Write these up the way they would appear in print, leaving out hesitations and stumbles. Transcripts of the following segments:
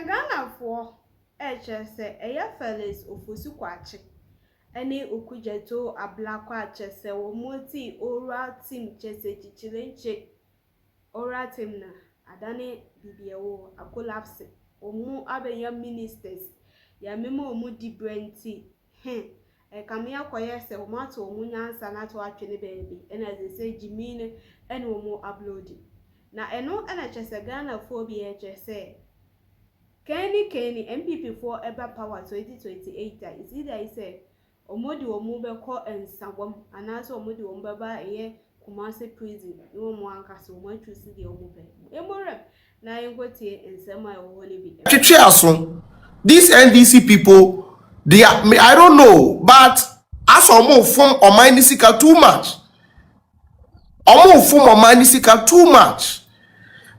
Ghana for Felix Kwakye any Okudzeto&Felix Kwakye Womoti oral team chichilenche oral team na adane bibiawo a collapse omu abenya ministers ya memo omu dibrenti kamia koye se omato omu nyansa na to atwene baby ena ze say jimine ene omu uploading na eno ena chese Ghana for bi chese Kenny MPP for ever power 2028 is either I say omodi omu be call ensawam anaso omodi omu baba eye Kumasi prison no mo anka so mo choose the omu be emorem na yengotie ensema e wo ne bi twetwe aso these NDC people they are, I don't know, but as omo form omanisika too much too much.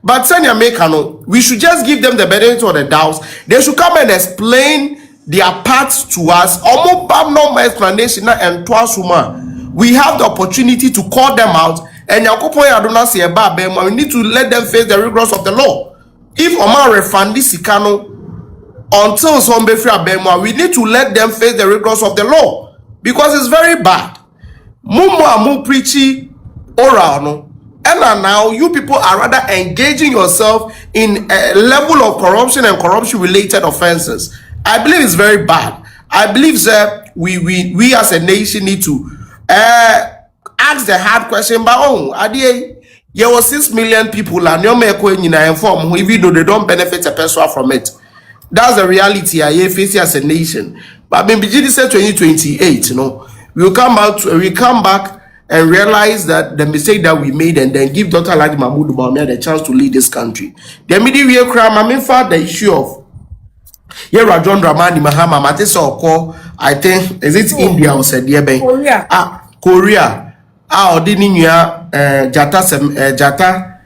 But Senya Mekano, we should just give them the benefit of the doubt. They should come and explain their parts to us. No explanation and twice we have the opportunity to call them out. And we need to let them face the rigors of the law. If Omar refund this Sikano until some we need to let them face the rigors of the law because it's very bad. Mumu preachy oral no. And now you people are rather engaging yourself in a level of corruption and corruption related offenses. I believe it's very bad. I believe that we as a nation need to ask the hard question. But there were 6 million people and inform even though they don't benefit a person from it. That's the reality I face as a nation. But maybe this 2028, we'll come back and realize that the mistake that we made and then give Dr. Alhaji Mahmoud Bawumia the chance to lead this country. The immediate crime, the issue of John Dramani Mahama, Matisa Oko, I think, is it India or said Korea? Korea. Ordinary Jata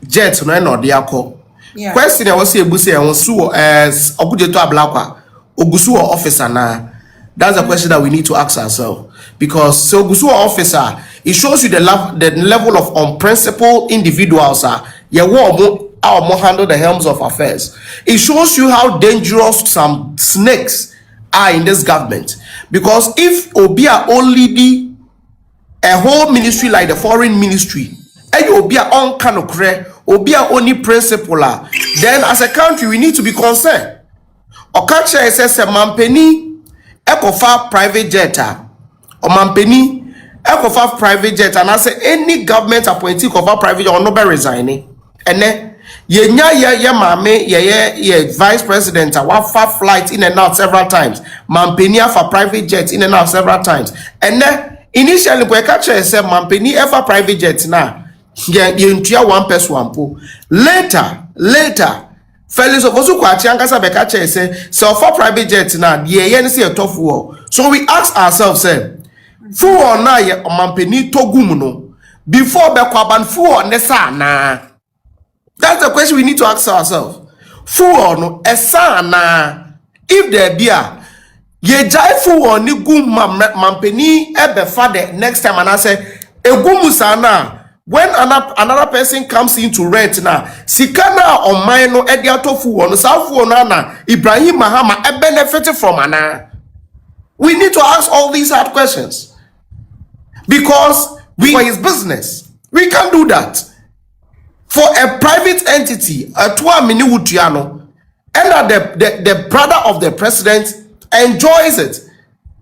jet no diako. Question I was say Buse and Su as Okudzeto&Felix Ogusu officer na. That's a question that we need to ask ourselves. Because so Ogusu officer, it shows you the level of unprincipled individuals are. More handle the helms of affairs. It shows you how dangerous some snakes are in this government. Because if Obia only be a whole ministry like the foreign ministry, and Obia on kind of Obia only principler, then as a country we need to be concerned. Okacha says a mampeni ekofa private jet or mampeni ekofa private jet, and I say any government appointee of private jet or no be resigning. And then ye vice president wa flight in and out several times. Mampeni for private jet in and out several times. And then initially we catch say mampeni ever private jet now. Ye one person po. Later Felix Kwakye ankasa be catch say so for private jet now ye say a tough war. So we ask ourselves say fu na ye mampeni togum no before be kwaban fu ne sa na. That's the question we need to ask ourselves. Full no esana if there be a ye jai full ni gum mampeni ebe father next time and I say egumusana when another person comes in to rent na sikana on mine no ediato full no sa full na Ibrahim Mahama e benefit from ana. We need to ask all these hard questions because we for his business. We can't do that. For a private entity, a 2 mini Wutiano, and the brother of the president enjoys it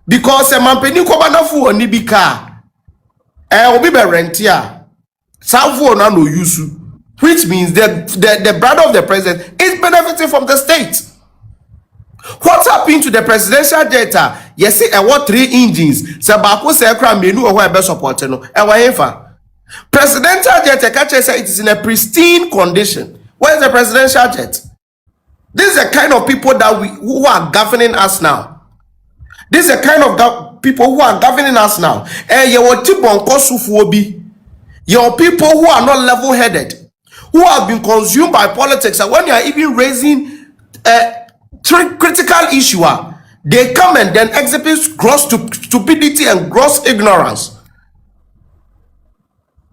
because a mampeni kobanafu oni bika obi be rentia safu na no yusu, which means the brother of the president is benefiting from the state. What's happened to the presidential jet? Yes, see, what 3 engines? Sabako se kra menu or be support no. Presidential jet, it is in a pristine condition. Where is the presidential jet? This is the kind of people that who are governing us now. This is the kind of people who are governing us now. And your people who are not level-headed, who have been consumed by politics, and when you are even raising a critical issue, they come and then exhibit gross stupidity and gross ignorance.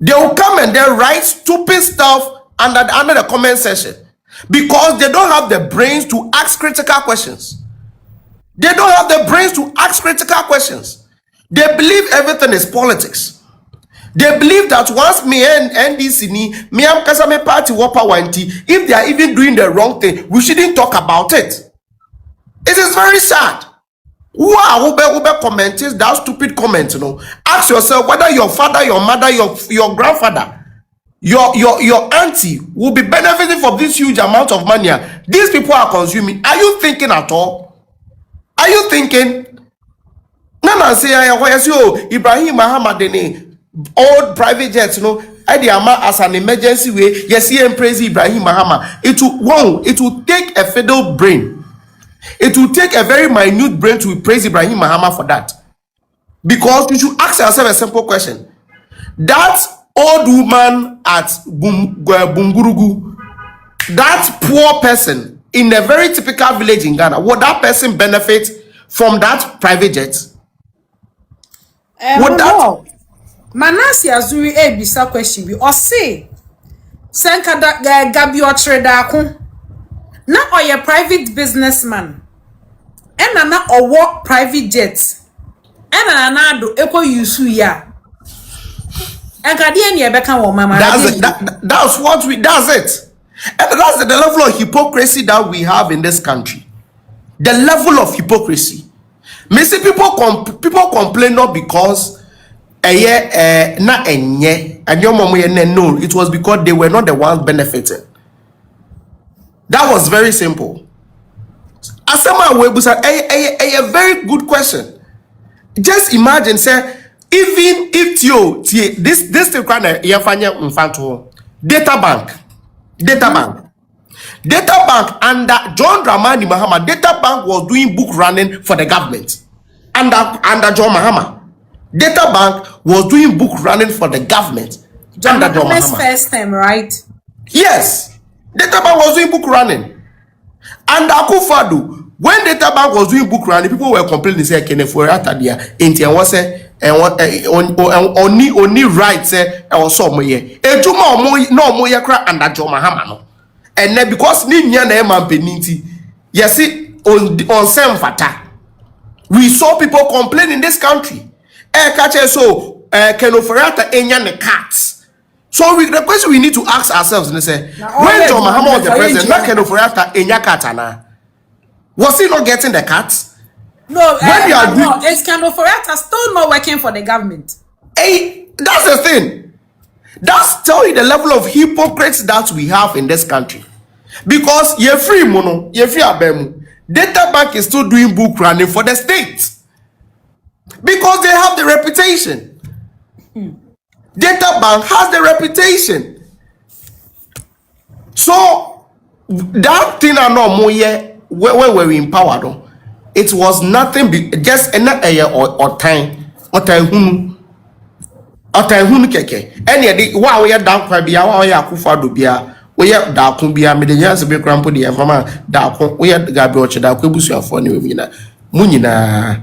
They will come and then write stupid stuff under the comment section because they don't have the brains to ask critical questions. They don't have the brains to ask critical questions. They believe everything is politics. They believe that once me and NDC me am kasame party wapa wanti, if they are even doing the wrong thing, we shouldn't talk about it. It is very sad. Who comments that stupid comment? Ask yourself whether your father, your mother, your grandfather, your auntie will be benefiting from this huge amount of money these people are consuming. Are you thinking at all? Are you thinking? Nana say Ibrahim Mahamadene old private jets, as an emergency way. Yes, he and praise Ibrahim Mahama. It will take a fiddle brain. It will take a very minute brain to praise Ibrahim Mahama for that. Because you should ask yourself a simple question. That old woman at Bungurugu, that poor person in a very typical village in Ghana, would that person benefit from that private jet? Would that? Manasi Azuri bisa question bi or say senka gabi otreda ko na oye private businessman ena na owo private jet ena na do eko yusu ya enka de ne ebeka wo mama. That's it. And that's the level of hypocrisy that we have in this country. The level of hypocrisy. Many people complain not because no, it was because they were not the ones benefiting. That was very simple. Asama Webusa, a very good question. Just imagine, say, even if you this thing kind of data bank under John Dramani Mahama, data bank was doing book running for the government. Under John Mahama, data bank was doing book running for the government. John Mahama's first time, right? Yes, data bank was doing book running. And Akufo-Addo, when data bank was doing book running, people were complaining, say, only right say or so moye. No moye cry under John Mahama. And then because ni nya na man peniti, yes, on same fata. We saw people complain in this country. Kenoferata enya ne cats. So the question we need to ask ourselves and say, when John Mahama was the president, not Kenoferata enya katana. Was he not getting the cats? No, it's Kenoferata still not working for the government. Hey, that's the thing. That's telling the level of hypocrites that we have in this country. Because you're free mono, you're free abemu. Data bank is still doing book running for the state. Because they have the reputation. Data bank has the reputation. So that thing I know more when we were in power, it was nothing just or time keke. Any wow we are down kwa bia wa ya Akufo-Addo bia we ya da kun bia me de nyanse be krampo de fama da kun we ya gabi oche da kwa busuafo ne we nyina mu nyina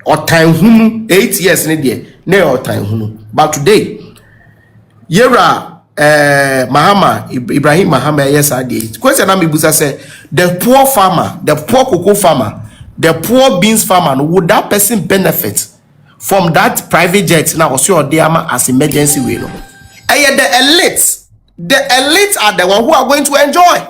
or time 8 years ne de na or time hunu. But today yera Mahama Ibrahim Mahama yes ade question na me busa say the poor farmer, the poor cocoa farmer, the poor beans farmer, would that person benefit from that private jet now was your diama as emergency way? And yet the elites are the one who are going to enjoy.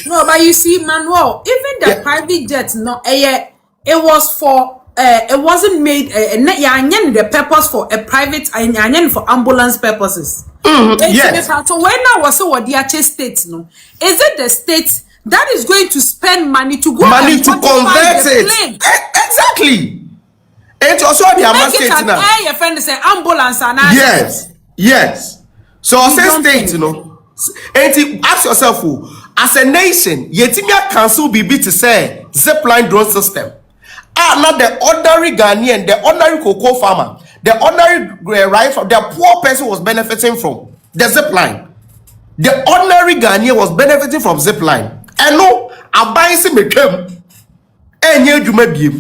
No, but you see, Manuel, even the private jet, no, it was for it wasn't made the purpose for a private for ambulance purposes. Yes. So when I was so what the state, no, is it the state that is going to spend money to go money to convert it? Exactly. It's also the state now. Your friend say ambulance and yes. So as a state, and ask yourself, as a nation, yetimia council be to say zipline drone system. Not the ordinary Ghanaian, the ordinary cocoa farmer, the ordinary the poor person was benefiting from the zipline. The ordinary Ghanaian was benefiting from zipline. And no, I buy some became and you may be.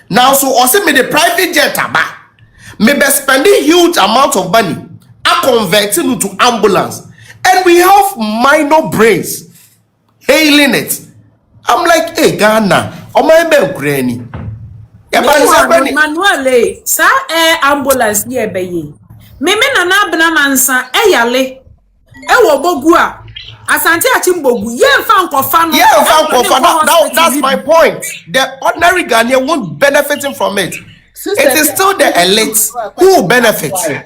Now, so also me the private jet maybe spending huge amount of money are converting into ambulance, and we have minor brains hailing it. I'm like, hey, Ghana, oh my granny. Manuel, sa ambulance ye beye. Me na abna mansa yale. Wo bogu a. Asante achimbogu. Ye mfa nkofa no. That's my point. The ordinary Ghanaian won't benefit from it. It is still the elite who will benefit. So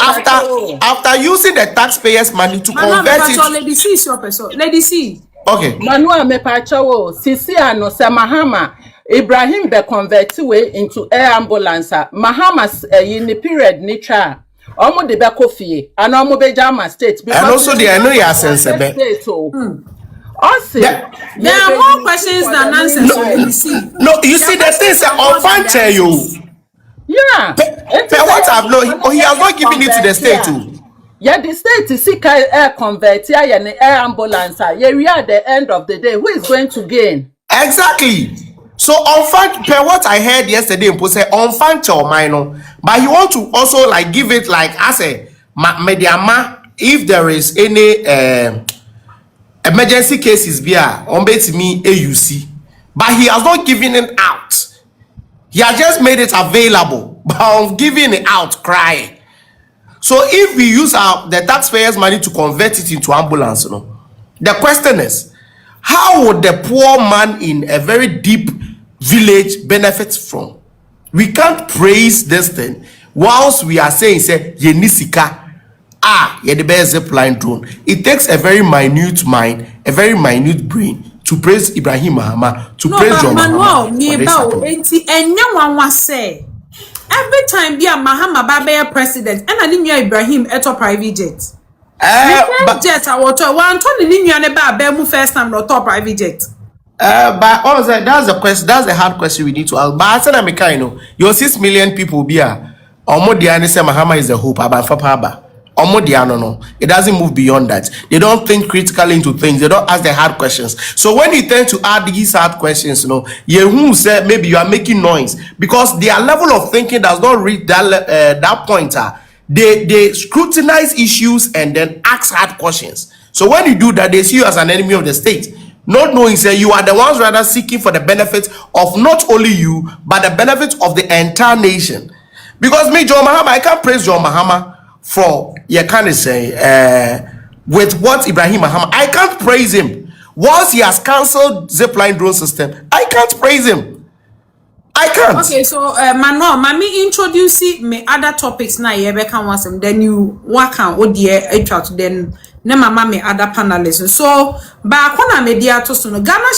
after using the taxpayers' money to convert it. Lady C is your person. Lady C. Okay. Manuel mepacho sisi ano se Mahama Ibrahim be convert way into air ambulance. Mahama in the period nature. Omo de be kofie and omo be jama state. And also I know you are sensible. There are more questions than answers. No, you see the things that on tell you. Yeah. But what I've known, he has not given it to the state too. Yeah, the state is sick air convert here and air ambulance. Yeah, we are at the end of the day. Who is going to gain? Exactly. So per what I heard yesterday, say or minor, but he want to also like give it like as a mediama if there is any emergency cases via on bet me AUC, but he has not given it out. He has just made it available, but of giving it out, crying. So if we use the taxpayers' money to convert it into ambulance, the question is, how would the poor man in a very deep village benefit from? We can't praise this thing whilst we are saying, say, Yenisika, the best zipline drone. It takes a very minute mind, a very minute brain to praise Ibrahim Mahama, to praise John Mahama. Every time be a Mahama Babe president, and I didn't Ibrahim at a private jet. Jet, I want to one ton in Babe first time not top private jet. But also that's the question. That's the hard question we need to ask. But I said, your 6 million people be a Omodiani say Mahama is the hope about Fapaba. Omodiano no. It doesn't move beyond that. They don't think critically into things. They don't ask the hard questions. So when you tend to add these hard questions, Yehu said maybe you are making noise because their level of thinking does not reach that pointer. They scrutinize issues and then ask hard questions. So when you do that, they see you as an enemy of the state. Not knowing, say, you are the ones rather seeking for the benefit of not only you, but the benefit of the entire nation. Because me, John Mahama, I can't praise John Mahama for, you can't say, with what Ibrahim Mahama, I can't praise him. Once he has cancelled zipline drone system, I can't praise him. I can't. Okay, so Manuel, Mami introduce me other topics now. You can want some. Then you work on what the then. Ne mama me other panelists. So, ba akona media to so no Ghana